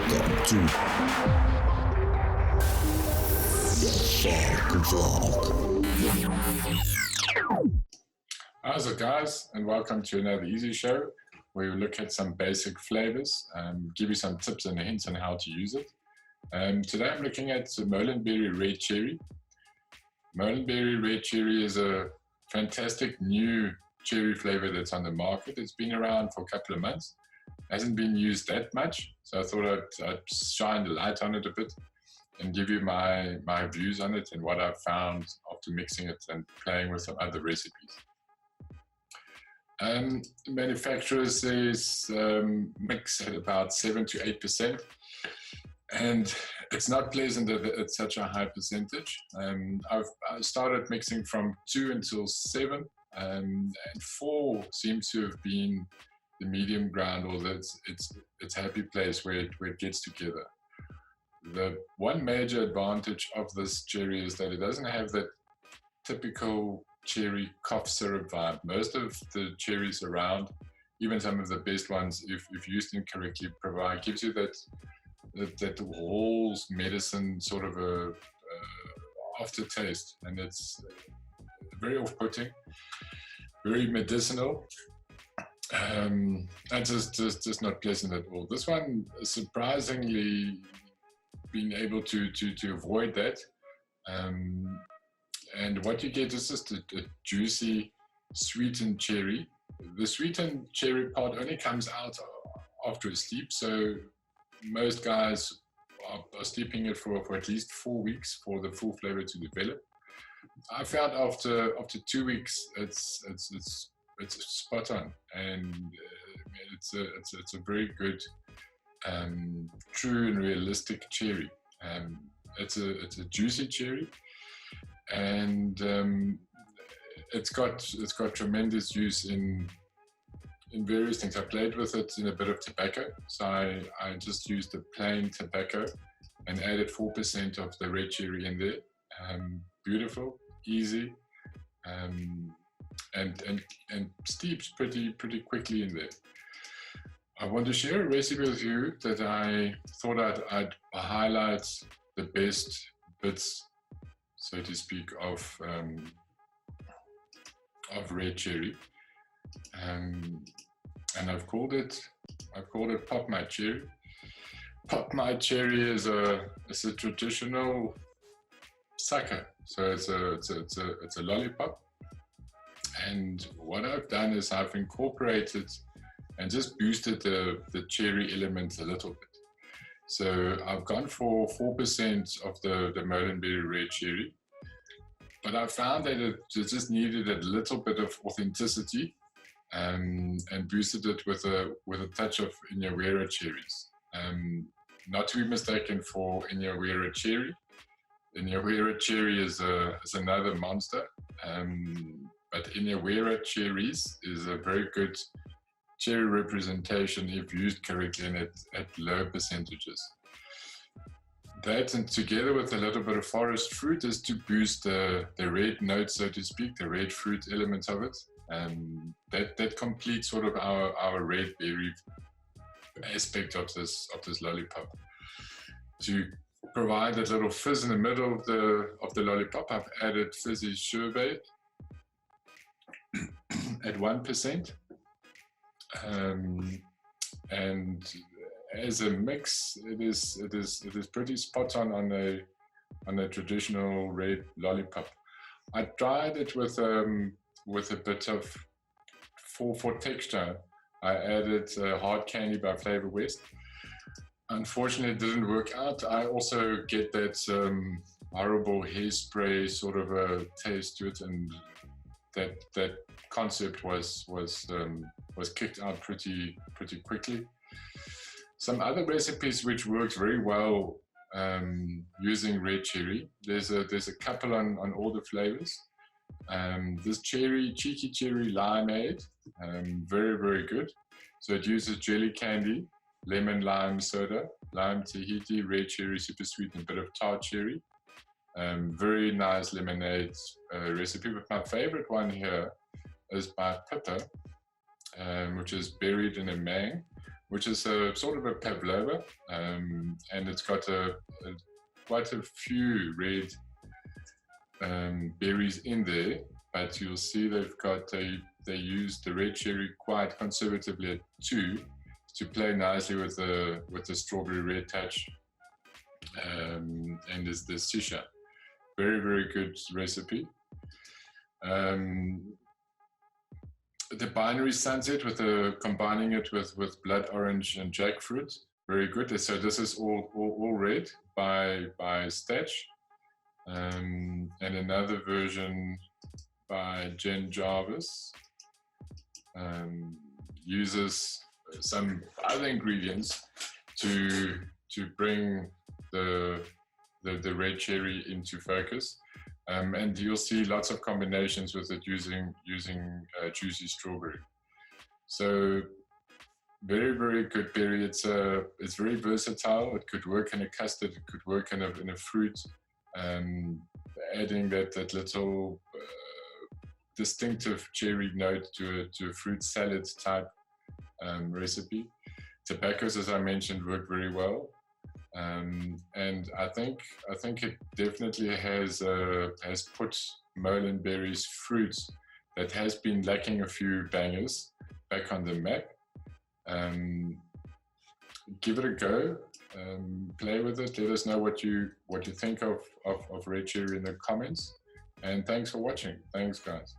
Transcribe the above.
Welcome to the thefogvlog. How's it, guys, and welcome to another easy show where we look at some basic flavors, give you some tips and hints on how to use it. Today I'm looking at the Molinberry Red Cherry. Molinberry Red Cherry is a fantastic new cherry flavor that's on the market. It's been around for a couple of months. Hasn't been used that much, so I thought I'd shine the light on it a bit and give you my views on it and what I've found after mixing it and playing with some other recipes. The manufacturer says mix at about 7 to 8%, and it's not pleasant that it's such a high percentage. I started mixing from 2 until 7, and 4 seems to have been the medium ground, or its happy place where it gets together. The one major advantage of this cherry is that it doesn't have that typical cherry cough syrup vibe. Most of the cherries around, even some of the best ones, if used incorrectly, gives you that whole medicine sort of a aftertaste, and it's very off-putting, very medicinal. And just not pleasant at all. This one, surprisingly, being able to avoid that. And what you get is just a juicy, sweetened cherry. The sweetened cherry part only comes out after a steep, so most guys are steeping it for at least 4 weeks for the full flavor to develop. I found after 2 weeks, it's spot on, and it's a very good, true and realistic cherry. It's a juicy cherry, and it's got tremendous use in various things. I played with it in a bit of tobacco, so I just used the plain tobacco and added 4% of the red cherry in there. Beautiful, easy. And steeps pretty quickly in there. I want to share a recipe with you that I thought I'd highlight the best bits, so to speak, of red cherry, and I've called it Pop My Cherry. Pop My Cherry is a traditional sucker, so it's a lollipop. And what I've done is I've incorporated and just boosted the cherry element a little bit. So I've gone for 4% of the Molinberry Red Cherry, but I found that it just needed a little bit of authenticity, and boosted it with a touch of Red cherries. Not to be mistaken for Red Cherry. Red Cherry is another monster. But Red cherries is a very good cherry representation if used correctly and at low percentages. That, and together with a little bit of forest fruit, is to boost the red note, so to speak, the red fruit element of it. That completes sort of our red berry aspect of this lollipop. To provide that little fizz in the middle of the lollipop, I've added fizzy sherbet at 1%, and as a mix, it is pretty spot on a traditional red lollipop. I tried it with a bit of for texture. I added hard candy by Flavor West. Unfortunately, it didn't work out. I also get that horrible hairspray sort of a taste to it, and that concept was kicked out pretty quickly. Some other recipes which worked very well using red cherry. There's a couple on all the flavors. This cheeky cherry limeade, very, very good. So it uses jelly candy, lemon lime soda, lime Tahiti, red cherry super sweet, and a bit of tart cherry. Very nice lemonade recipe. But my favorite one here is by Pippa, which is buried in a mang. which is a sort of a pavlova, and it's got quite a few red berries in there. But you'll see they used the red cherry quite conservatively at 2 to play nicely with the strawberry red touch, and is the sisha. Very, very good recipe. The binary sunset with combining it with blood orange and jackfruit, very good. So this is all red by Statch, and another version by Jen Jarvis uses some other ingredients to bring the red cherry into focus. And you'll see lots of combinations with it using juicy strawberry. So very, very good berry. It's very versatile. It could work in a custard. It could work in a fruit. Adding that little distinctive cherry note to a fruit salad type recipe. Tobaccos, as I mentioned, work very well. And I think it definitely has put Molinberry's fruit that has been lacking a few bangers back on the map. Give it a go, play with it. Let us know what you think of red cherry in the comments. And thanks for watching. Thanks, guys.